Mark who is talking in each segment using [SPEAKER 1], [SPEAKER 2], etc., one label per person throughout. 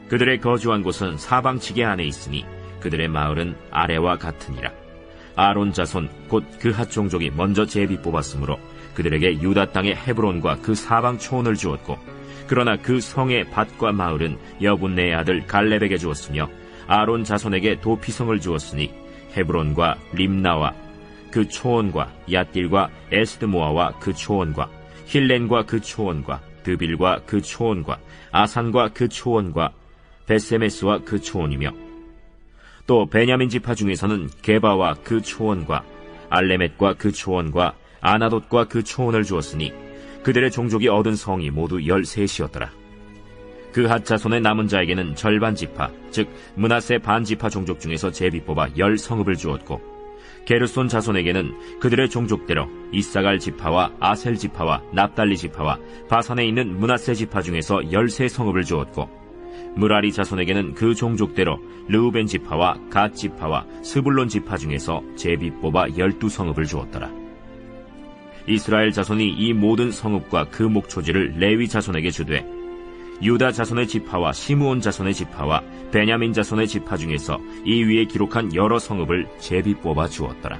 [SPEAKER 1] 그들의 거주한 곳은 사방지게 안에 있으니 그들의 마을은 아래와 같으니라. 아론 자손 곧 그핫 종족이 먼저 제비 뽑았으므로 그들에게 유다 땅의 헤브론과 그 사방 초원을 주었고, 그러나 그 성의 밭과 마을은 여분네의 아들 갈렙에게 주었으며 아론 자손에게 도피성을 주었으니 헤브론과 림나와 그 초원과 얏길과 에스드모아와 그 초원과 힐렌과 그 초원과 드빌과 그 초원과 아산과 그 초원과 베세메스와 그 초원이며, 또 베냐민 지파 중에서는 게바와 그 초원과 알레멧과 그 초원과 아나돗과 그 초원을 주었으니 그들의 종족이 얻은 성이 모두 13이었더라. 그핫 자손의 남은 자에게는 절반 지파, 즉 므낫세 반 지파 종족 중에서 제비 뽑아 10성읍을 주었고, 게르손 자손에게는 그들의 종족대로 이사갈 지파와 아셀 지파와 납달리 지파와 바산에 있는 므낫세 지파 중에서 13성읍을 주었고, 무라리 자손에게는 그 종족대로 르우벤 지파와 갓 지파와 스불론 지파 중에서 제비 뽑아 12성읍을 주었더라. 이스라엘 자손이 이 모든 성읍과 그 목초지를 레위 자손에게 주되, 유다 자손의 지파와 시므온 자손의 지파와 베냐민 자손의 지파 중에서 이 위에 기록한 여러 성읍을 제비 뽑아 주었더라.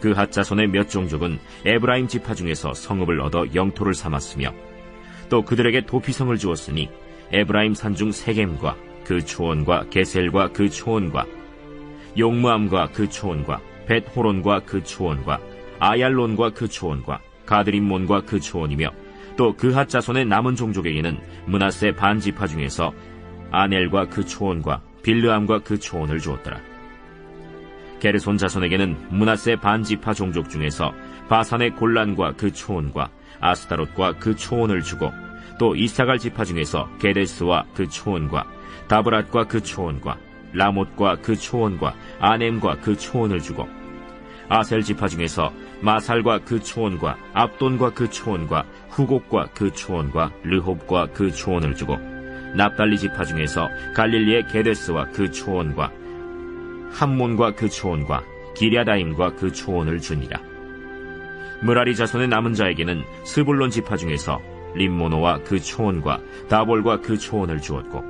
[SPEAKER 1] 그핫 자손의 몇 종족은 에브라임 지파 중에서 성읍을 얻어 영토를 삼았으며, 또 그들에게 도피성을 주었으니 에브라임 산중 세겜과 그 초원과 게셀과 그 초원과 용무암과 그 초원과 벳호론과 그 초원과 아얄론과 그 초원과 가드림몬과 그 초원이며, 또 그핫 자손의 남은 종족에게는 므낫세 반 지파 중에서 아넬과 그 초원과 빌르암과 그 초원을 주었더라. 게르손 자손에게는 므낫세 반 지파 종족 중에서 바산의 골란과 그 초원과 아스타롯과 그 초원을 주고, 또 이사갈 지파 중에서 게데스와 그 초원과 다브랏과 그 초원과 라못과 그 초원과 아넴과 그 초원을 주고, 아셀 지파 중에서 마살과 그 초원과 압돈과 그 초원과 후곡과 그 초원과 르홉과 그 초원을 주고, 납달리 지파 중에서 갈릴리의 게데스와 그 초원과 함몬과 그 초원과 기랴다임과 그 초원을 주니라. 무라리 자손의 남은 자에게는 스불론 지파 중에서 림모노와 그 초원과 다볼과 그 초원을 주었고,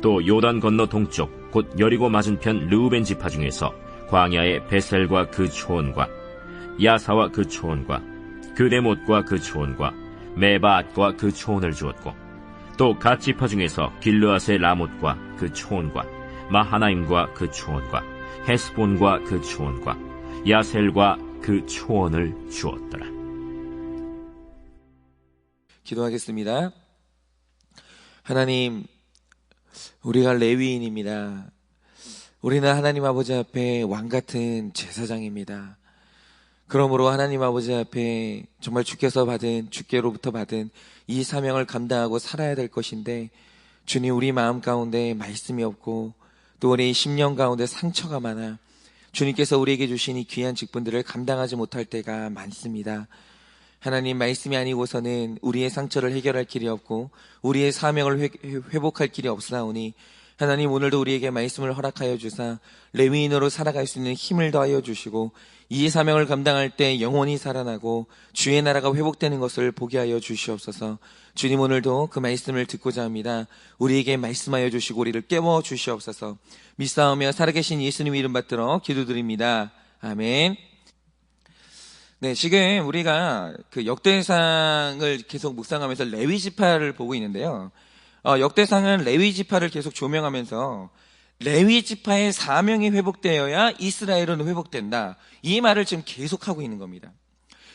[SPEAKER 1] 또 요단 건너 동쪽 곧 여리고 맞은편 르우벤 지파 중에서 광야의 베셀과 그 초원과 야사와 그 초원과 그데못과 그 초원과 메바앗과 그 초원을 주었고, 또 갓 지파 중에서 길르앗의 라못과 그 초원과 마하나임과 그 초원과 헤스본과 그 초원과 야셀과 그 초원을 주었더라.
[SPEAKER 2] 기도하겠습니다. 하나님, 우리가 레위인입니다. 우리는 하나님 아버지 앞에 왕같은 제사장입니다. 그러므로 하나님 아버지 앞에 정말 주께로부터 받은 이 사명을 감당하고 살아야 될 것인데, 주님, 우리 마음 가운데 말씀이 없고 또 우리 심령 가운데 상처가 많아 주님께서 우리에게 주신 이 귀한 직분들을 감당하지 못할 때가 많습니다. 하나님, 말씀이 아니고서는 우리의 상처를 해결할 길이 없고 우리의 사명을 회복할 길이 없사오니, 하나님, 오늘도 우리에게 말씀을 허락하여 주사 레위인으로 살아갈 수 있는 힘을 더하여 주시고, 이 사명을 감당할 때 영원히 살아나고 주의 나라가 회복되는 것을 보게 하여 주시옵소서. 주님, 오늘도 그 말씀을 듣고자 합니다. 우리에게 말씀하여 주시고 우리를 깨워 주시옵소서. 믿사오며 살아계신 예수님 이름 받들어 기도드립니다. 아멘. 네, 지금 우리가 그 역대상을 계속 묵상하면서 레위 지파를 보고 있는데요. 역대상은 레위 지파를 계속 조명하면서 레위 지파의 사명이 회복되어야 이스라엘은 회복된다, 이 말을 지금 계속하고 있는 겁니다.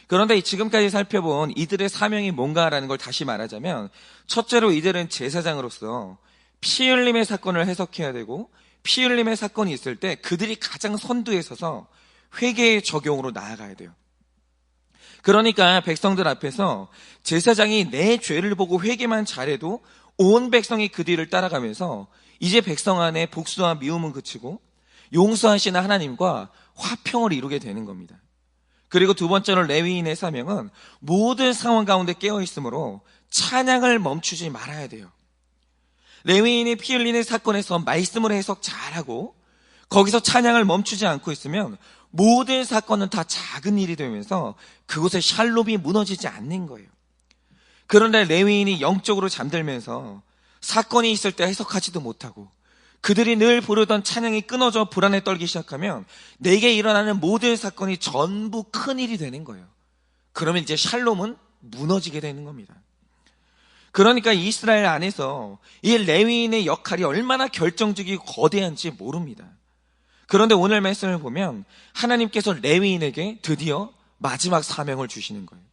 [SPEAKER 2] 그런데 지금까지 살펴본 이들의 사명이 뭔가라는 걸 다시 말하자면, 첫째로 이들은 제사장으로서 피 흘림의 사건을 해석해야 되고, 피 흘림의 사건이 있을 때 그들이 가장 선두에 서서 회개의 적용으로 나아가야 돼요. 그러니까 백성들 앞에서 제사장이 내 죄를 보고 회개만 잘해도 온 백성이 그 뒤를 따라가면서 이제 백성 안에 복수와 미움은 그치고 용서하시는 하나님과 화평을 이루게 되는 겁니다. 그리고 두 번째로 레위인의 사명은 모든 상황 가운데 깨어있으므로 찬양을 멈추지 말아야 돼요. 레위인이 피 흘리는 사건에서 말씀을 해석 잘하고 거기서 찬양을 멈추지 않고 있으면 모든 사건은 다 작은 일이 되면서 그곳에 샬롬이 무너지지 않는 거예요. 그런데 레위인이 영적으로 잠들면서 사건이 있을 때 해석하지도 못하고 그들이 늘 부르던 찬양이 끊어져 불안에 떨기 시작하면 내게 일어나는 모든 사건이 전부 큰일이 되는 거예요. 그러면 이제 샬롬은 무너지게 되는 겁니다. 그러니까 이스라엘 안에서 이 레위인의 역할이 얼마나 결정적이고 거대한지 모릅니다. 그런데 오늘 말씀을 보면 하나님께서 레위인에게 드디어 마지막 사명을 주시는 거예요.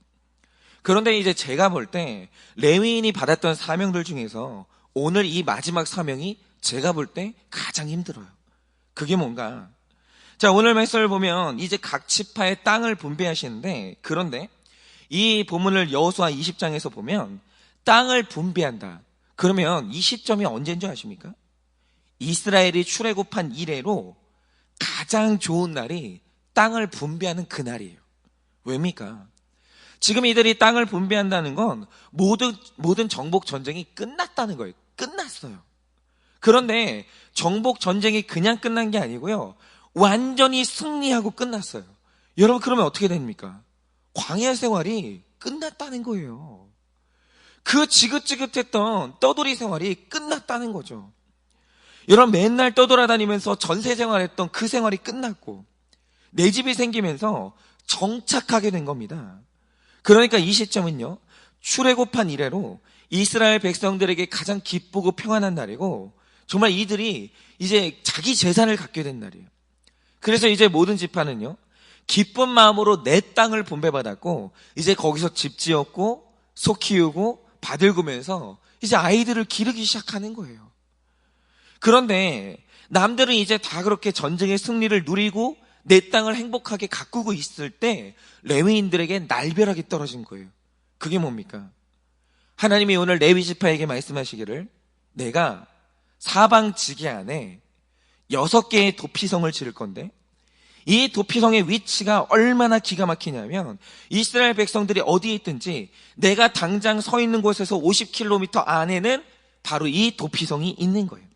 [SPEAKER 2] 그런데 이제 제가 볼 때 레위인이 받았던 사명들 중에서 오늘 이 마지막 사명이 제가 볼 때 가장 힘들어요. 그게 뭔가? 자, 오늘 말씀을 보면 이제 각 지파의 땅을 분배하시는데, 그런데 이 본문을 여호수아 20장에서 보면 땅을 분배한다. 그러면 이 시점이 언제인 줄 아십니까? 이스라엘이 출애굽한 이래로 가장 좋은 날이 땅을 분배하는 그날이에요. 왜입니까? 지금 이들이 땅을 분배한다는 건 모든 정복 전쟁이 끝났다는 거예요. 끝났어요. 그런데 정복 전쟁이 그냥 끝난 게 아니고요. 완전히 승리하고 끝났어요. 여러분, 그러면 어떻게 됩니까? 광야 생활이 끝났다는 거예요. 그 지긋지긋했던 떠돌이 생활이 끝났다는 거죠. 여러분, 맨날 떠돌아다니면서 전세 생활했던 그 생활이 끝났고 내 집이 생기면서 정착하게 된 겁니다. 그러니까 이 시점은요, 출애굽한 이래로 이스라엘 백성들에게 가장 기쁘고 평안한 날이고 정말 이들이 이제 자기 재산을 갖게 된 날이에요. 그래서 이제 모든 지파는요, 기쁜 마음으로 내 땅을 분배받았고 이제 거기서 집 지었고 소 키우고 밭을 구면서 이제 아이들을 기르기 시작하는 거예요. 그런데 남들은 이제 다 그렇게 전쟁의 승리를 누리고 내 땅을 행복하게 가꾸고 있을 때 레위인들에게 날벼락이 떨어진 거예요. 그게 뭡니까? 하나님이 오늘 레위 지파에게 말씀하시기를 내가 사방 지게 안에 6개의 도피성을 지을 건데 이 도피성의 위치가 얼마나 기가 막히냐면 이스라엘 백성들이 어디에 있든지 내가 당장 서 있는 곳에서 50km 안에는 바로 이 도피성이 있는 거예요.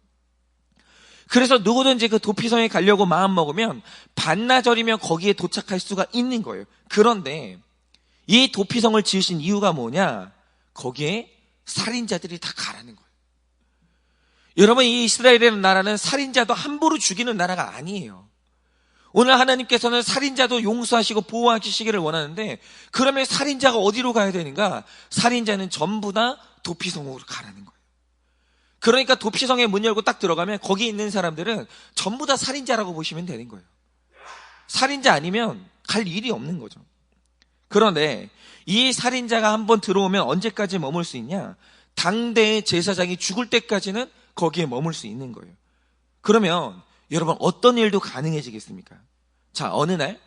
[SPEAKER 2] 그래서 누구든지 그 도피성에 가려고 마음먹으면 반나절이면 거기에 도착할 수가 있는 거예요. 그런데 이 도피성을 지으신 이유가 뭐냐? 거기에 살인자들이 다 가라는 거예요. 여러분, 이 이스라엘이라는 나라는 살인자도 함부로 죽이는 나라가 아니에요. 오늘 하나님께서는 살인자도 용서하시고 보호하시기를 원하는데 그러면 살인자가 어디로 가야 되는가? 살인자는 전부 다 도피성으로 가라는 거예요. 그러니까 도피성에 문 열고 딱 들어가면 거기 있는 사람들은 전부 다 살인자라고 보시면 되는 거예요. 살인자 아니면 갈 일이 없는 거죠. 그런데 이 살인자가 한번 들어오면 언제까지 머물 수 있냐? 당대의 제사장이 죽을 때까지는 거기에 머물 수 있는 거예요. 그러면 여러분, 어떤 일도 가능해지겠습니까? 자, 어느 날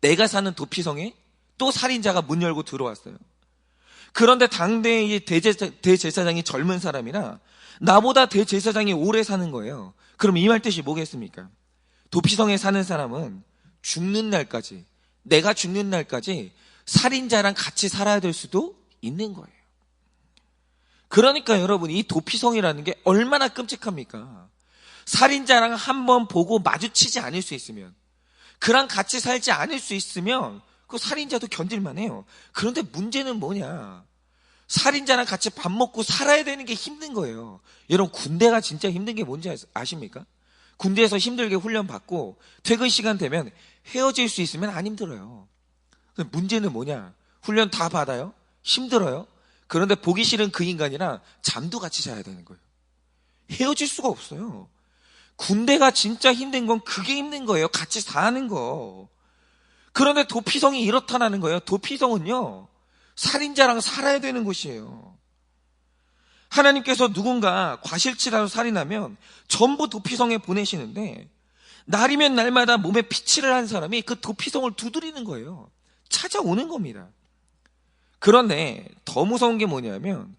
[SPEAKER 2] 내가 사는 도피성에 또 살인자가 문 열고 들어왔어요. 그런데 당대의 대제사장이 젊은 사람이라 나보다 대제사장이 오래 사는 거예요. 그럼 이 말 뜻이 뭐겠습니까? 도피성에 사는 사람은 죽는 날까지, 내가 죽는 날까지 살인자랑 같이 살아야 될 수도 있는 거예요. 그러니까 여러분, 이 도피성이라는 게 얼마나 끔찍합니까? 살인자랑 한번 보고 마주치지 않을 수 있으면, 그랑 같이 살지 않을 수 있으면 그 살인자도 견딜만 해요. 그런데 문제는 뭐냐? 살인자랑 같이 밥 먹고 살아야 되는 게 힘든 거예요. 여러분, 군대가 진짜 힘든 게 뭔지 아십니까? 군대에서 힘들게 훈련받고 퇴근 시간 되면 헤어질 수 있으면 안 힘들어요. 문제는 뭐냐? 훈련 다 받아요? 힘들어요? 그런데 보기 싫은 그 인간이랑 잠도 같이 자야 되는 거예요. 헤어질 수가 없어요. 군대가 진짜 힘든 건 그게 힘든 거예요. 같이 사는 거. 그런데 도피성이 이렇다는 거예요. 도피성은요, 살인자랑 살아야 되는 곳이에요. 하나님께서 누군가 과실치라도 살인하면 전부 도피성에 보내시는데 날이면 날마다 몸에 피칠을 한 사람이 그 도피성을 두드리는 거예요. 찾아오는 겁니다. 그런데 더 무서운 게 뭐냐면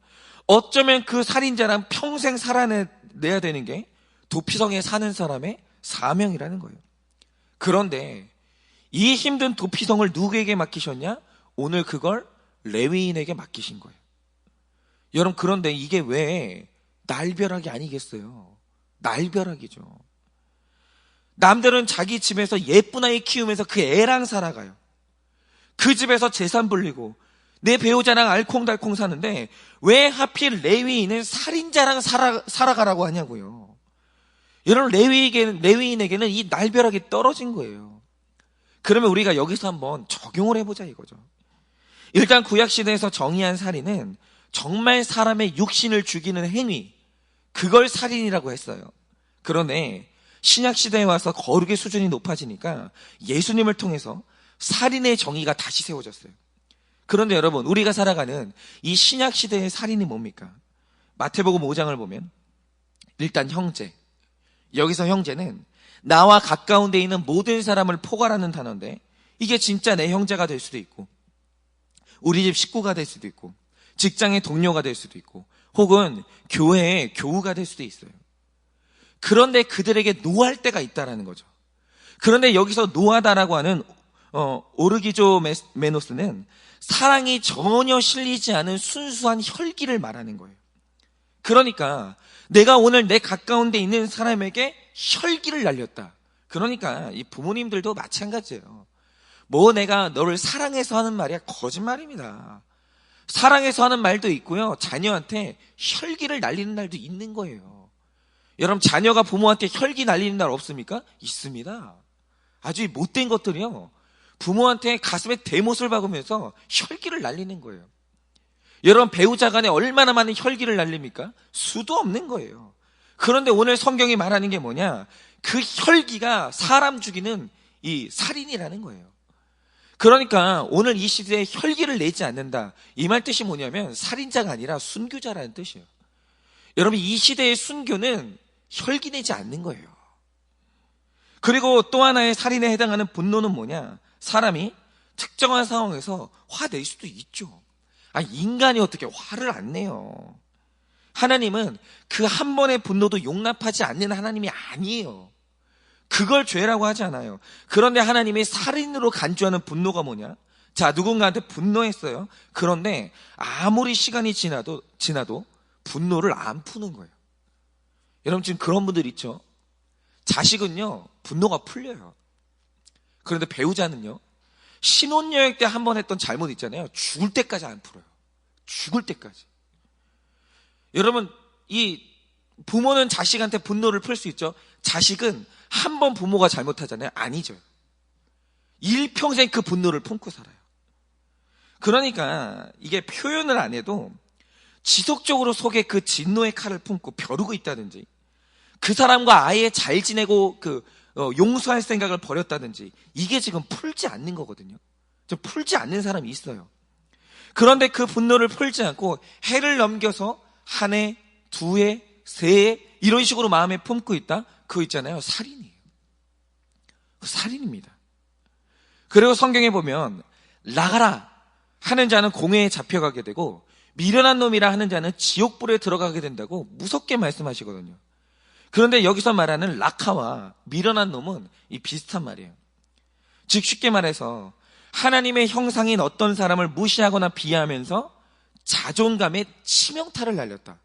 [SPEAKER 2] 어쩌면 그 살인자랑 평생 살아내야 되는 게 도피성에 사는 사람의 사명이라는 거예요. 그런데 이 힘든 도피성을 누구에게 맡기셨냐? 오늘 그걸 레위인에게 맡기신 거예요. 여러분, 그런데 이게 왜 날벼락이 아니겠어요? 날벼락이죠. 남들은 자기 집에서 예쁜 아이 키우면서 그 애랑 살아가요. 그 집에서 재산 불리고 내 배우자랑 알콩달콩 사는데 왜 하필 레위인은 살인자랑 살아가라고 하냐고요. 여러분, 레위인에게는 이 날벼락이 떨어진 거예요. 그러면 우리가 여기서 한번 적용을 해보자 이거죠. 일단 구약시대에서 정의한 살인은 정말 사람의 육신을 죽이는 행위, 그걸 살인이라고 했어요. 그런데 신약시대에 와서 거룩의 수준이 높아지니까 예수님을 통해서 살인의 정의가 다시 세워졌어요. 그런데 여러분, 우리가 살아가는 이 신약시대의 살인이 뭡니까? 마태복음 5장을 보면 일단 형제, 여기서 형제는 나와 가까운 데 있는 모든 사람을 포괄하는 단어인데, 이게 진짜 내 형제가 될 수도 있고, 우리 집 식구가 될 수도 있고, 직장의 동료가 될 수도 있고, 혹은 교회의 교우가 될 수도 있어요. 그런데 그들에게 노할 때가 있다라는 거죠. 그런데 여기서 노하다라고 하는 오르기조메노스는 사랑이 전혀 실리지 않은 순수한 혈기를 말하는 거예요. 그러니까 내가 오늘 내 가까운 데 있는 사람에게 혈기를 날렸다. 그러니까 이 부모님들도 마찬가지예요. 뭐 내가 너를 사랑해서 하는 말이야? 거짓말입니다. 사랑해서 하는 말도 있고요, 자녀한테 혈기를 날리는 날도 있는 거예요. 여러분, 자녀가 부모한테 혈기 날리는 날 없습니까? 있습니다. 아주 못된 것들이요, 부모한테 가슴에 대못을 박으면서 혈기를 날리는 거예요. 여러분, 배우자 간에 얼마나 많은 혈기를 날립니까? 수도 없는 거예요. 그런데 오늘 성경이 말하는 게 뭐냐? 그 혈기가 사람 죽이는 이 살인이라는 거예요. 그러니까 오늘 이 시대에 혈기를 내지 않는다, 이 말 뜻이 뭐냐면 살인자가 아니라 순교자라는 뜻이에요. 여러분, 이 시대의 순교는 혈기 내지 않는 거예요. 그리고 또 하나의 살인에 해당하는 분노는 뭐냐? 사람이 특정한 상황에서 화낼 수도 있죠. 인간이 어떻게 화를 안 내요? 하나님은 그 한 번의 분노도 용납하지 않는 하나님이 아니에요. 그걸 죄라고 하지 않아요. 그런데 하나님이 살인으로 간주하는 분노가 뭐냐? 자, 누군가한테 분노했어요. 그런데 아무리 시간이 지나도 분노를 안 푸는 거예요. 여러분, 지금 그런 분들 있죠? 자식은요, 분노가 풀려요. 그런데 배우자는요, 신혼여행 때 한 번 했던 잘못 있잖아요. 죽을 때까지 안 풀어요. 죽을 때까지. 여러분, 이 부모는 자식한테 분노를 풀 수 있죠. 자식은 한 번 부모가 잘못하잖아요. 아니죠. 일평생 그 분노를 품고 살아요. 그러니까 이게 표현을 안 해도 지속적으로 속에 그 진노의 칼을 품고 벼르고 있다든지, 그 사람과 아예 잘 지내고 용서할 생각을 버렸다든지, 이게 지금 풀지 않는 거거든요. 풀지 않는 사람이 있어요. 그런데 그 분노를 풀지 않고 해를 넘겨서 한 해, 두 해, 세 해 이런 식으로 마음에 품고 있다? 그거 있잖아요. 살인이에요. 살인입니다. 그리고 성경에 보면 나가라 하는 자는 공회에 잡혀가게 되고 미련한 놈이라 하는 자는 지옥불에 들어가게 된다고 무섭게 말씀하시거든요. 그런데 여기서 말하는 라카와 미련한 놈은 이 비슷한 말이에요. 즉 쉽게 말해서 하나님의 형상인 어떤 사람을 무시하거나 비하하면서 자존감에 치명타를 날렸다.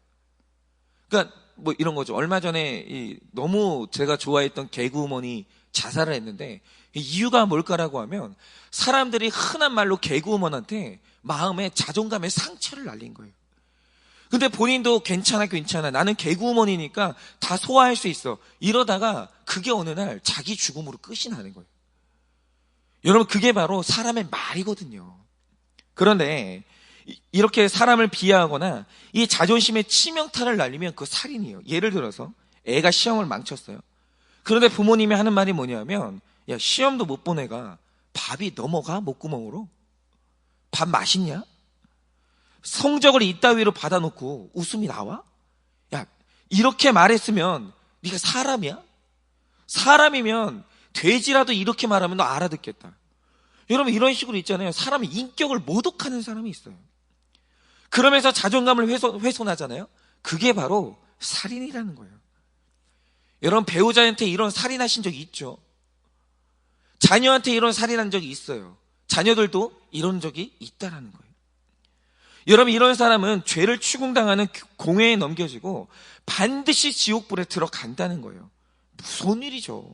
[SPEAKER 2] 그러니까 뭐 이런 거죠. 얼마 전에 너무 제가 좋아했던 개그우먼이 자살을 했는데, 이유가 뭘까라고 하면 사람들이 흔한 말로 개그우먼한테 마음에 자존감에 상처를 날린 거예요. 근데 본인도 괜찮아 나는 개그우먼이니까 다 소화할 수 있어, 이러다가 그게 어느 날 자기 죽음으로 끝이 나는 거예요. 여러분, 그게 바로 사람의 말이거든요. 그런데 이렇게 사람을 비하하거나 이 자존심에 치명타를 날리면 그거 살인이에요. 예를 들어서 애가 시험을 망쳤어요. 그런데 부모님이 하는 말이 뭐냐면, 야, 시험도 못 본 애가 밥이 넘어가? 목구멍으로? 밥 맛있냐? 성적을 이따위로 받아놓고 웃음이 나와? 야, 이렇게 말했으면 네가 사람이야? 사람이면 돼지라도 이렇게 말하면 너 알아듣겠다. 여러분, 이런 식으로 있잖아요. 사람의 인격을 모독하는 사람이 있어요. 그러면서 자존감을 훼손하잖아요. 그게 바로 살인이라는 거예요. 여러분, 배우자한테 이런 살인하신 적이 있죠? 자녀한테 이런 살인한 적이 있어요. 자녀들도 이런 적이 있다라는 거예요. 여러분, 이런 사람은 죄를 추궁당하는 공회에 넘겨지고 반드시 지옥불에 들어간다는 거예요. 무서운 일이죠.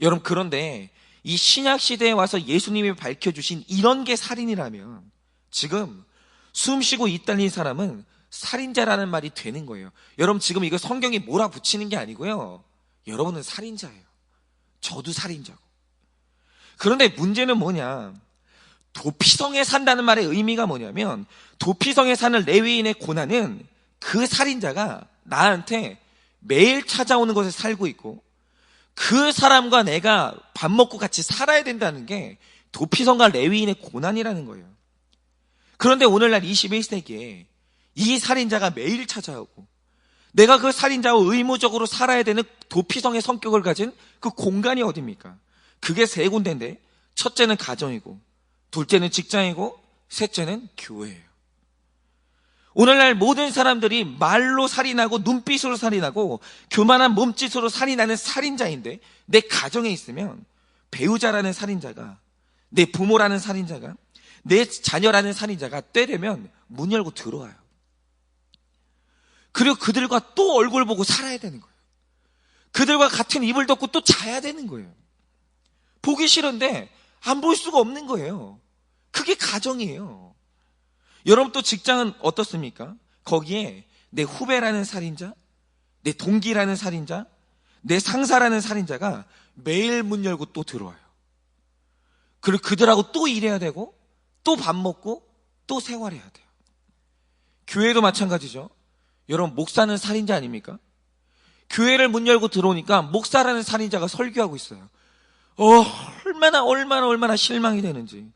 [SPEAKER 2] 여러분, 그런데 이 신약 시대에 와서 예수님이 밝혀주신 이런 게 살인이라면 지금 숨 쉬고 있다는 사람은 살인자라는 말이 되는 거예요. 여러분 지금 이거 성경이 몰아붙이는 게 아니고요. 여러분은 살인자예요. 저도 살인자고. 그런데 문제는 뭐냐? 도피성에 산다는 말의 의미가 뭐냐면 도피성에 사는 레위인의 고난은 그 살인자가 나한테 매일 찾아오는 곳에 살고 있고 그 사람과 내가 밥 먹고 같이 살아야 된다는 게 도피성과 레위인의 고난이라는 거예요. 그런데 오늘날 21세기에 이 살인자가 매일 찾아오고 내가 그 살인자와 의무적으로 살아야 되는 도피성의 성격을 가진 그 공간이 어딥니까? 그게 세 군데인데 첫째는 가정이고 둘째는 직장이고 셋째는 교회예요. 오늘날 모든 사람들이 말로 살인하고 눈빛으로 살인하고 교만한 몸짓으로 살인하는 살인자인데 내 가정에 있으면 배우자라는 살인자가 내 부모라는 살인자가 내 자녀라는 살인자가 때리면 문 열고 들어와요. 그리고 그들과 또 얼굴 보고 살아야 되는 거예요. 그들과 같은 이불 덮고 또 자야 되는 거예요. 보기 싫은데 안 볼 수가 없는 거예요. 그게 가정이에요. 여러분 또 직장은 어떻습니까? 거기에 내 후배라는 살인자, 내 동기라는 살인자, 내 상사라는 살인자가 매일 문 열고 또 들어와요. 그리고 그들하고 또 일해야 되고 또 밥 먹고 또 생활해야 돼요. 교회도 마찬가지죠. 여러분 목사는 살인자 아닙니까? 교회를 문 열고 들어오니까 목사라는 살인자가 설교하고 있어요. 얼마나 실망이 되는지.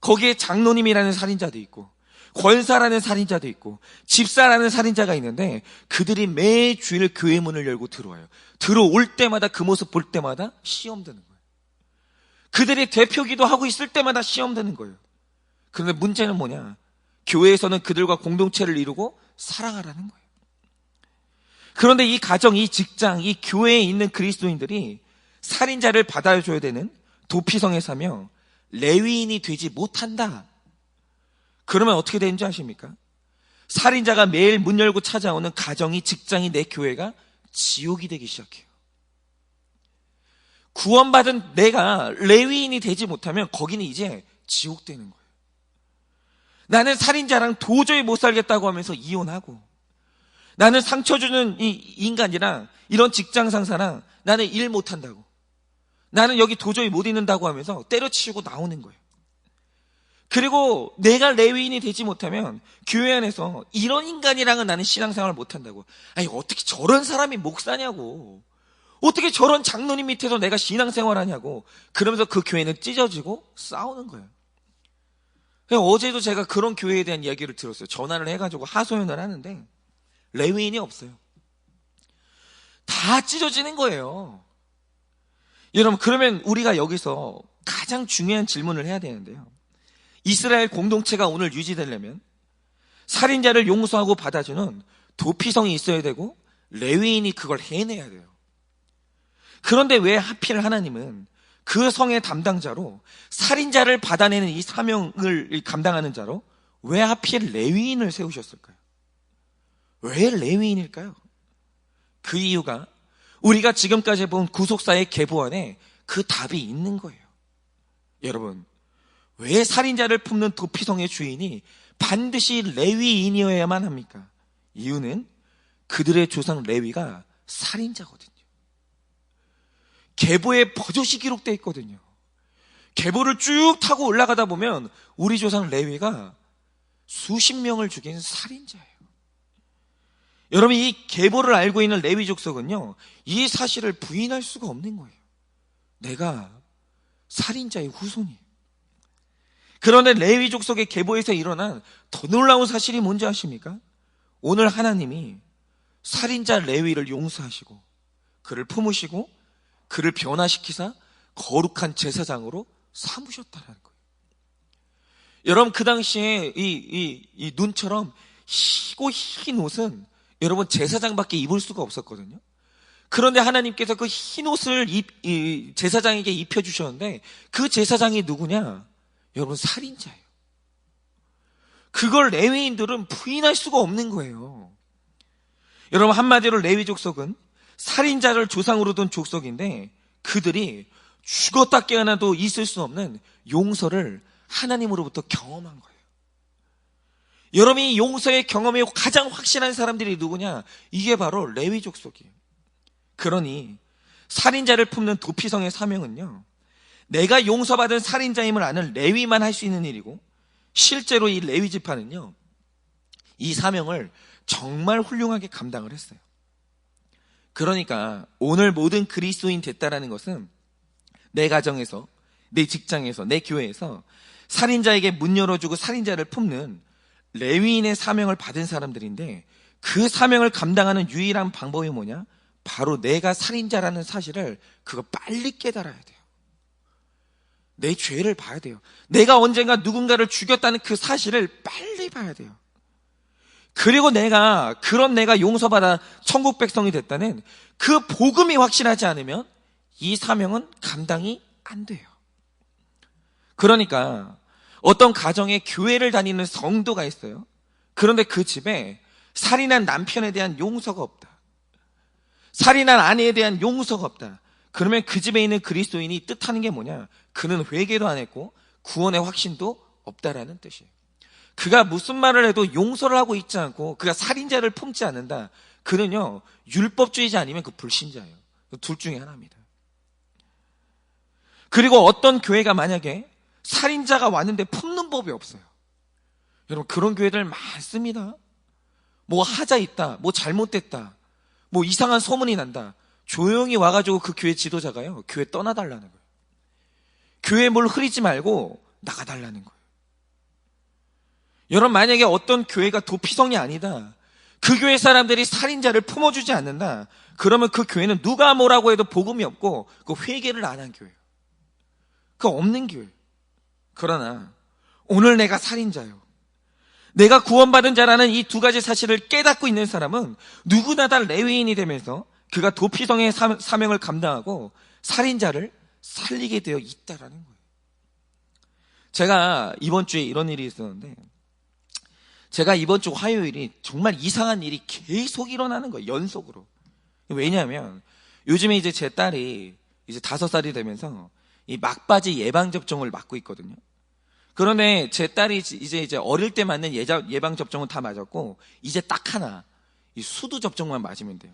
[SPEAKER 2] 거기에 장로님이라는 살인자도 있고 권사라는 살인자도 있고 집사라는 살인자가 있는데 그들이 매주일 교회 문을 열고 들어와요. 들어올 때마다 그 모습 볼 때마다 시험 드는 거예요. 그들이 대표기도 하고 있을 때마다 시험 드는 거예요. 그런데 문제는 뭐냐? 교회에서는 그들과 공동체를 이루고 사랑하라는 거예요. 그런데 이 가정, 이 직장, 이 교회에 있는 그리스도인들이 살인자를 받아줘야 되는 도피성에 사며 레위인이 되지 못한다. 그러면 어떻게 되는지 아십니까? 살인자가 매일 문 열고 찾아오는 가정이, 직장이, 내 교회가 지옥이 되기 시작해요. 구원받은 내가 레위인이 되지 못하면 거기는 이제 지옥 되는 거예요. 나는 살인자랑 도저히 못 살겠다고 하면서 이혼하고, 나는 상처 주는 이 인간이랑 이런 직장 상사랑 나는 일 못한다고, 나는 여기 도저히 못 있는다고 하면서 때려치우고 나오는 거예요. 그리고 내가 레위인이 되지 못하면 교회 안에서 이런 인간이랑은 나는 신앙생활을 못한다고. 아니 어떻게 저런 사람이 목사냐고, 어떻게 저런 장로님 밑에서 내가 신앙생활하냐고. 그러면서 그 교회는 찢어지고 싸우는 거예요. 어제도 제가 그런 교회에 대한 이야기를 들었어요. 전화를 해가지고 하소연을 하는데 레위인이 없어요. 다 찢어지는 거예요. 여러분, 그러면 우리가 여기서 가장 중요한 질문을 해야 되는데요. 이스라엘 공동체가 오늘 유지되려면 살인자를 용서하고 받아주는 도피성이 있어야 되고 레위인이 그걸 해내야 돼요. 그런데 왜 하필 하나님은 그 성의 담당자로 살인자를 받아내는 이 사명을 감당하는 자로 왜 하필 레위인을 세우셨을까요? 왜 레위인일까요? 그 이유가 우리가 지금까지 본 구속사의 계보 안에 그 답이 있는 거예요. 여러분, 왜 살인자를 품는 도피성의 주인이 반드시 레위인이어야만 합니까? 이유는 그들의 조상 레위가 살인자거든요. 계보에 버젓이 기록되어 있거든요. 계보를 쭉 타고 올라가다 보면 우리 조상 레위가 수십 명을 죽인 살인자예요. 여러분, 이 계보를 알고 있는 레위 족속은요, 이 사실을 부인할 수가 없는 거예요. 내가 살인자의 후손이에요. 그런데 레위 족속의 계보에서 일어난 더 놀라운 사실이 뭔지 아십니까? 오늘 하나님이 살인자 레위를 용서하시고 그를 품으시고 그를 변화시키사 거룩한 제사장으로 삼으셨다는 거예요. 여러분, 그 당시에 이 눈처럼 희고 흰 옷은 여러분 제사장밖에 입을 수가 없었거든요. 그런데 하나님께서 그 흰 옷을 제사장에게 입혀주셨는데 그 제사장이 누구냐? 여러분, 살인자예요. 그걸 레위인들은 부인할 수가 없는 거예요. 여러분, 한마디로 레위 족속은 살인자를 조상으로 둔 족속인데 그들이 죽었다 깨어나도 있을 수 없는 용서를 하나님으로부터 경험한 거예요. 여러분이 용서의 경험이 가장 확실한 사람들이 누구냐? 이게 바로 레위 족속이에요. 그러니 살인자를 품는 도피성의 사명은요, 내가 용서받은 살인자임을 아는 레위만 할 수 있는 일이고, 실제로 이 레위 지파는요, 이 사명을 정말 훌륭하게 감당을 했어요. 그러니까 오늘 모든 그리스도인 됐다라는 것은 내 가정에서, 내 직장에서, 내 교회에서 살인자에게 문 열어주고 살인자를 품는 레위인의 사명을 받은 사람들인데, 그 사명을 감당하는 유일한 방법이 뭐냐? 바로 내가 살인자라는 사실을 그거 빨리 깨달아야 돼요. 내 죄를 봐야 돼요. 내가 언젠가 누군가를 죽였다는 그 사실을 빨리 봐야 돼요. 그리고 내가 용서받아 천국 백성이 됐다는 그 복음이 확실하지 않으면 이 사명은 감당이 안 돼요. 그러니까 어떤 가정에 교회를 다니는 성도가 있어요. 그런데 그 집에 살인한 남편에 대한 용서가 없다. 살인한 아내에 대한 용서가 없다. 그러면 그 집에 있는 그리스도인이 뜻하는 게 뭐냐? 그는 회개도 안 했고 구원의 확신도 없다라는 뜻이에요. 그가 무슨 말을 해도 용서를 하고 있지 않고 그가 살인자를 품지 않는다. 그는요, 율법주의자 아니면 그 불신자예요. 둘 중에 하나입니다. 그리고 어떤 교회가 만약에 살인자가 왔는데 품는 법이 없어요. 여러분, 그런 교회들 많습니다. 뭐 하자 있다, 뭐 잘못됐다, 뭐 이상한 소문이 난다. 조용히 와가지고 그 교회 지도자가요, 교회 떠나달라는 거예요. 교회에 뭘 흐리지 말고 나가달라는 거예요. 여러분, 만약에 어떤 교회가 도피성이 아니다, 그 교회 사람들이 살인자를 품어주지 않는다, 그러면 그 교회는 누가 뭐라고 해도 복음이 없고 그 회개를 안 한 교회예요. 그 없는 교회. 그러나 오늘 내가 살인자요, 내가 구원받은 자라는 이 두 가지 사실을 깨닫고 있는 사람은 누구나 다 레위인이 되면서 그가 도피성의 사명을 감당하고 살인자를 살리게 되어 있다라는 거예요. 제가 이번 주에 이런 일이 있었는데, 제가 이번 주 화요일이 정말 이상한 일이 계속 일어나는 거예요. 연속으로. 왜냐하면 요즘에 이제 제 딸이 이제 5살이 되면서 이 막바지 예방접종을 맞고 있거든요. 그런데 제 딸이 이제 어릴 때 맞는 예방접종은 다 맞았고, 이제 딱 하나, 이 수두 접종만 맞으면 돼요.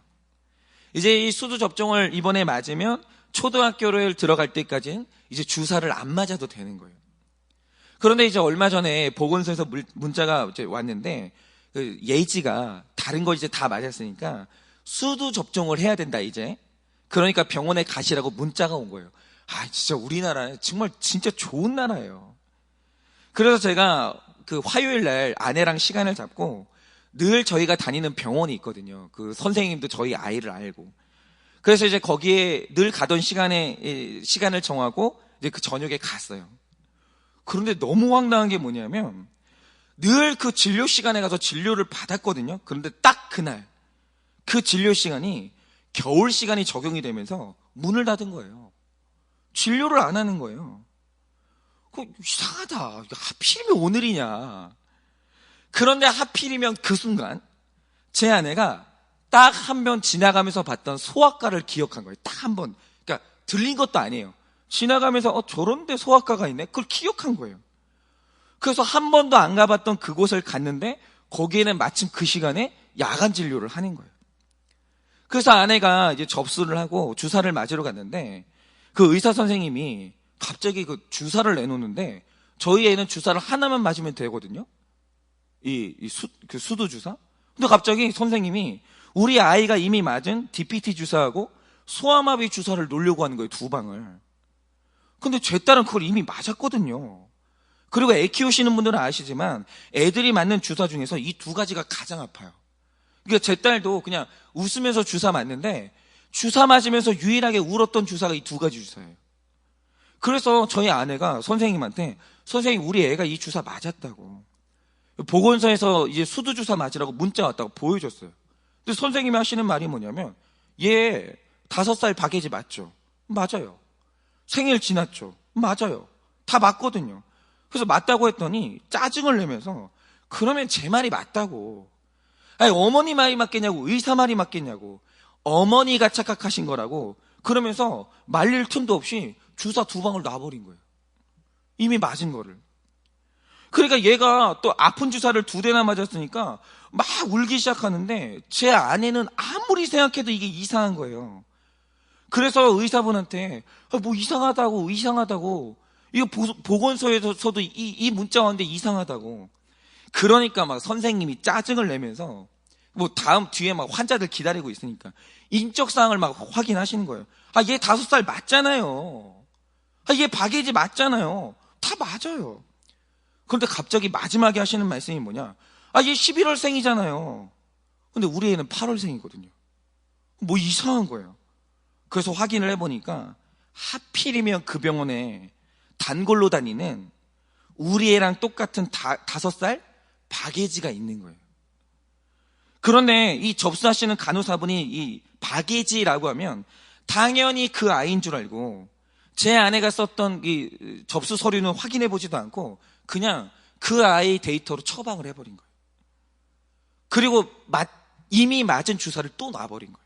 [SPEAKER 2] 이제 이 수두 접종을 이번에 맞으면 초등학교를 들어갈 때까지는 이제 주사를 안 맞아도 되는 거예요. 그런데 이제 얼마 전에 보건소에서 문자가 이제 왔는데, 그 예지가 다른 거 이제 다 맞았으니까 수두 접종을 해야 된다, 이제. 그러니까 병원에 가시라고 문자가 온 거예요. 아, 진짜 우리나라는 정말 진짜 좋은 나라예요. 그래서 제가 그 화요일 날 아내랑 시간을 잡고, 늘 저희가 다니는 병원이 있거든요. 그 선생님도 저희 아이를 알고. 그래서 이제 거기에 늘 가던 시간을 정하고 이제 그 저녁에 갔어요. 그런데 너무 황당한 게 뭐냐면, 늘 그 진료 시간에 가서 진료를 받았거든요. 그런데 딱 그날 그 진료 시간이 겨울 시간이 적용이 되면서 문을 닫은 거예요. 진료를 안 하는 거예요. 이상하다. 하필이면 오늘이냐. 그런데 하필이면 그 순간 제 아내가 딱 한 번 지나가면서 봤던 소아과를 기억한 거예요. 딱 한 번. 그러니까 들린 것도 아니에요. 지나가면서 저런 데 소아과가 있네. 그걸 기억한 거예요. 그래서 한 번도 안 가봤던 그곳을 갔는데 거기에는 마침 그 시간에 야간 진료를 하는 거예요. 그래서 아내가 이제 접수를 하고 주사를 맞으러 갔는데, 그 의사 선생님이 갑자기 그 주사를 내놓는데, 저희 애는 주사를 하나만 맞으면 되거든요. 그 수두 주사. 근데 갑자기 선생님이 우리 아이가 이미 맞은 DPT 주사하고 소아마비 주사를 놓으려고 하는 거예요, 2방을. 근데 제 딸은 그걸 이미 맞았거든요. 그리고 애 키우시는 분들은 아시지만 애들이 맞는 주사 중에서 이 2가지가 가장 아파요. 그러니까 제 딸도 그냥 웃으면서 주사 맞는데, 주사 맞으면서 유일하게 울었던 주사가 이 2가지 주사예요. 그래서 저희 아내가 선생님한테, 선생님 우리 애가 이 주사 맞았다고, 보건소에서 이제 수두 주사 맞으라고 문자 왔다고 보여줬어요. 근데 선생님이 하시는 말이 뭐냐면, 얘 5살 박예지 맞죠? 맞아요. 생일 지났죠? 맞아요. 다 맞거든요. 그래서 맞다고 했더니 짜증을 내면서, 그러면 제 말이 맞다고. 아니, 어머니 말이 맞겠냐고, 의사 말이 맞겠냐고, 어머니가 착각하신 거라고, 그러면서 말릴 틈도 없이 주사 2방을 놔버린 거예요. 이미 맞은 거를. 그러니까 얘가 또 아픈 주사를 2대나 맞았으니까 막 울기 시작하는데 제 아내는 아무리 생각해도 이게 이상한 거예요. 그래서 의사분한테 뭐 이상하다고 이거 보건소에서도 이 문자 왔는데 이상하다고. 그러니까 막 선생님이 짜증을 내면서 뭐 다음 뒤에 막 환자들 기다리고 있으니까 인적사항을 막 확인하시는 거예요. 얘 5살 맞잖아요. 얘 박예지 맞잖아요. 다 맞아요. 그런데 갑자기 마지막에 하시는 말씀이 뭐냐? 얘 11월생이잖아요. 근데 우리 애는 8월생이거든요. 뭐 이상한 거예요. 그래서 확인을 해보니까 하필이면 그 병원에 단골로 다니는 우리 애랑 똑같은 5살 박예지가 있는 거예요. 그런데 이 접수하시는 간호사분이 이 박예지라고 하면 당연히 그 아이인 줄 알고 제 아내가 썼던 이 접수 서류는 확인해 보지도 않고 그냥 그 아이 데이터로 처방을 해버린 거예요. 그리고 이미 맞은 주사를 또 놔버린 거예요.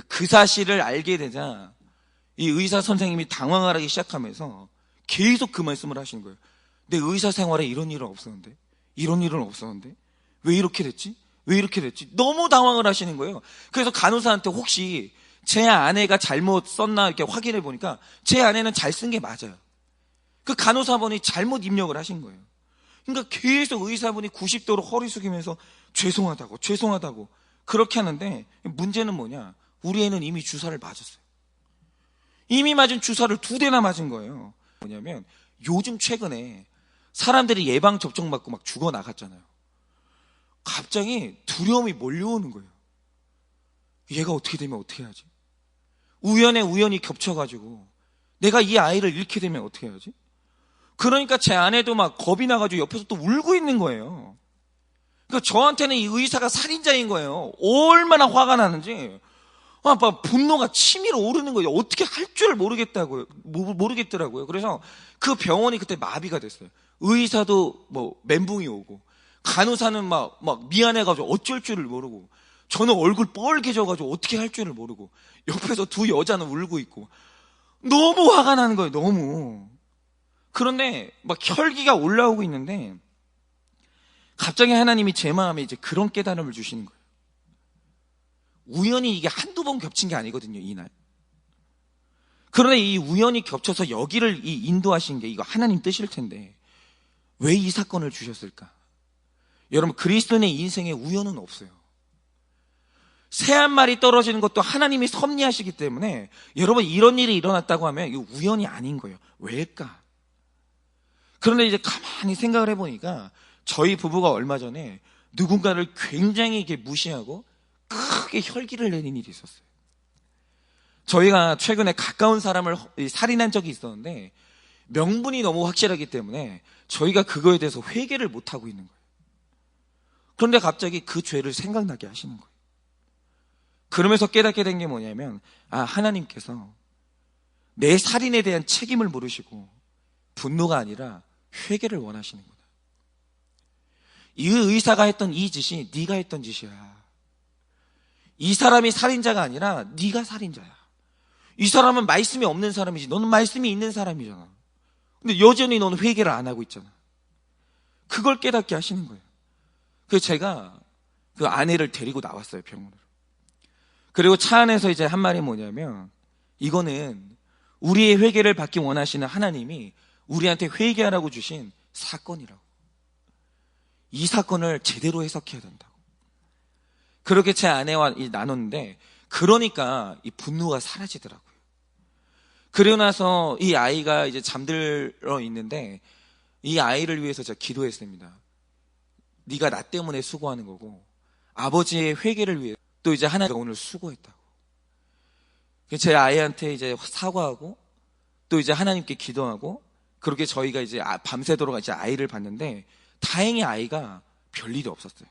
[SPEAKER 2] 그 사실을 알게 되자 이 의사 선생님이 당황을 하기 시작하면서 계속 그 말씀을 하시는 거예요. 내 의사 생활에 이런 일은 없었는데 왜 이렇게 됐지? 너무 당황을 하시는 거예요. 그래서 간호사한테 혹시 제 아내가 잘못 썼나 이렇게 확인해 보니까 제 아내는 잘 쓴 게 맞아요. 그 간호사분이 잘못 입력을 하신 거예요. 그러니까 계속 의사분이 90도로 허리 숙이면서 죄송하다고 그렇게 하는데 문제는 뭐냐? 우리 애는 이미 주사를 맞았어요. 이미 맞은 주사를 2대나 맞은 거예요. 뭐냐면 요즘 최근에 사람들이 예방 접종 받고 막 죽어 나갔잖아요. 갑자기 두려움이 몰려오는 거예요. 얘가 어떻게 되면 어떻게 하지? 우연히 겹쳐가지고 내가 이 아이를 잃게 되면 어떻게 하지? 그러니까 제 아내도 막 겁이 나가지고 옆에서 또 울고 있는 거예요. 그러니까 저한테는 이 의사가 살인자인 거예요. 얼마나 화가 나는지 막 분노가 치밀어 오르는 거예요. 어떻게 할 줄 모르겠더라고요. 그래서 그 병원이 그때 마비가 됐어요. 의사도 뭐 멘붕이 오고 간호사는 막 미안해가지고 어쩔 줄을 모르고 저는 얼굴 뻘개져가지고 어떻게 할 줄을 모르고 옆에서 2 여자는 울고 있고 너무 화가 나는 거예요. 너무. 그런데 막 혈기가 올라오고 있는데 갑자기 하나님이 제 마음에 이제 그런 깨달음을 주시는 거예요. 우연히 이게 1-2번 겹친 게 아니거든요, 이날. 그런데 이 우연히 겹쳐서 여기를 인도하신 게 이거 하나님 뜻일 텐데 왜 이 사건을 주셨을까? 여러분, 그리스도인의 인생에 우연은 없어요. 새 한 마리 떨어지는 것도 하나님이 섭리하시기 때문에 여러분, 이런 일이 일어났다고 하면 이거 우연이 아닌 거예요. 왜일까? 그런데 이제 가만히 생각을 해보니까 저희 부부가 얼마 전에 누군가를 굉장히 이렇게 무시하고 크게 혈기를 내는 일이 있었어요. 저희가 최근에 가까운 사람을 살인한 적이 있었는데 명분이 너무 확실하기 때문에 저희가 그거에 대해서 회개를 못하고 있는 거예요. 그런데 갑자기 그 죄를 생각나게 하시는 거예요. 그러면서 깨닫게 된 게 뭐냐면 하나님께서 내 살인에 대한 책임을 물으시고 분노가 아니라 회개를 원하시는구나. 이 의사가 했던 이 짓이 네가 했던 짓이야. 이 사람이 살인자가 아니라 네가 살인자야. 이 사람은 말씀이 없는 사람이지 너는 말씀이 있는 사람이잖아. 근데 여전히 너는 회개를 안 하고 있잖아. 그걸 깨닫게 하시는 거예요. 그래서 제가 그 아내를 데리고 나왔어요, 병원으로. 그리고 차 안에서 이제 한 말이 뭐냐면 이거는 우리의 회개를 받기 원하시는 하나님이 우리한테 회개하라고 주신 사건이라고. 이 사건을 제대로 해석해야 된다고. 그렇게 제 아내와 나눴는데 그러니까 이 분노가 사라지더라고요. 그러고 나서 이 아이가 이제 잠들어 있는데 이 아이를 위해서 제가 기도했습니다. 네가 나 때문에 수고하는 거고 아버지의 회개를 위해 또 이제 하나님가 오늘 수고했다고. 제 아이한테 이제 사과하고 또 이제 하나님께 기도하고 그렇게 저희가 이제 밤새도록 이제 아이를 봤는데 다행히 아이가 별일이 없었어요.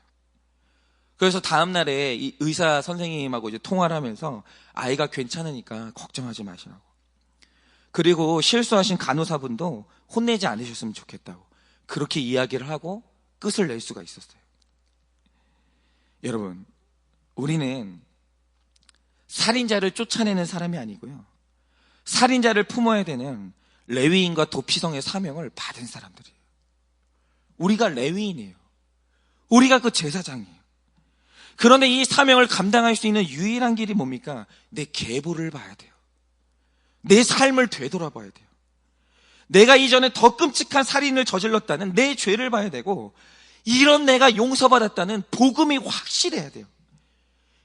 [SPEAKER 2] 그래서 다음날에 이 의사 선생님하고 이제 통화를 하면서 아이가 괜찮으니까 걱정하지 마시라고. 그리고 실수하신 간호사분도 혼내지 않으셨으면 좋겠다고. 그렇게 이야기를 하고 끝을 낼 수가 있었어요. 여러분, 우리는 살인자를 쫓아내는 사람이 아니고요. 살인자를 품어야 되는 레위인과 도피성의 사명을 받은 사람들이에요. 우리가 레위인이에요. 우리가 그 제사장이에요. 그런데 이 사명을 감당할 수 있는 유일한 길이 뭡니까? 내 계보를 봐야 돼요. 내 삶을 되돌아봐야 돼요. 내가 이전에 더 끔찍한 살인을 저질렀다는 내 죄를 봐야 되고, 이런 내가 용서받았다는 복음이 확실해야 돼요.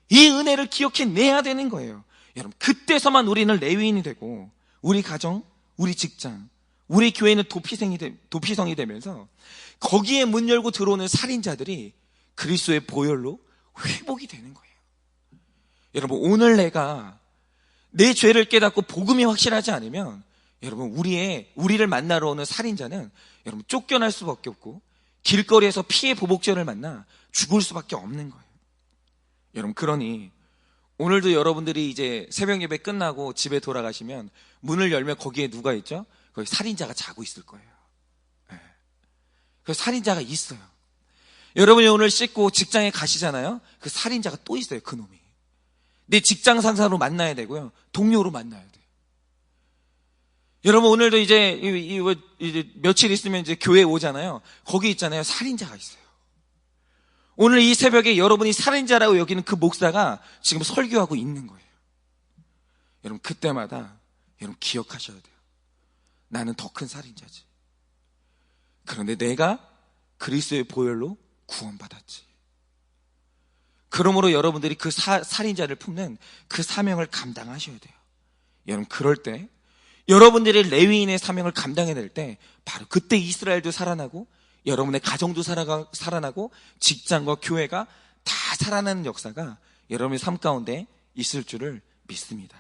[SPEAKER 2] 이 은혜를 기억해내야 되는 거예요. 여러분, 그때서만 우리는 레위인이 되고, 우리 가정, 우리 직장, 우리 교회는 도피성이 되면서 거기에 문 열고 들어오는 살인자들이 그리스도의 보혈로 회복이 되는 거예요. 여러분, 오늘 내가 내 죄를 깨닫고 복음이 확실하지 않으면, 여러분, 우리를 만나러 오는 살인자는 여러분 쫓겨날 수밖에 없고, 길거리에서 피해 보복자를 만나 죽을 수밖에 없는 거예요. 여러분, 그러니 오늘도 여러분들이 이제 새벽 예배 끝나고 집에 돌아가시면 문을 열면 거기에 누가 있죠? 거기 살인자가 자고 있을 거예요. 그 살인자가 있어요. 여러분이 오늘 씻고 직장에 가시잖아요. 그 살인자가 또 있어요. 그놈이. 내 직장 상사로 만나야 되고요, 동료로 만나야 돼요. 여러분, 오늘도 이제 며칠 있으면 이제 교회에 오잖아요. 거기 있잖아요. 살인자가 있어요. 오늘 이 새벽에 여러분이 살인자라고 여기는 그 목사가 지금 설교하고 있는 거예요. 여러분, 그때마다 여러분 기억하셔야 돼요. 나는 더 큰 살인자지. 그런데 내가 그리스도의 보혈로 구원받았지. 그러므로 여러분들이 그 살인자를 품는 그 사명을 감당하셔야 돼요. 여러분, 그럴 때 여러분들이 레위인의 사명을 감당해낼 때 바로 그때 이스라엘도 살아나고, 여러분의 가정도 살아나고, 직장과 교회가 다 살아나는 역사가 여러분의 삶 가운데 있을 줄을 믿습니다.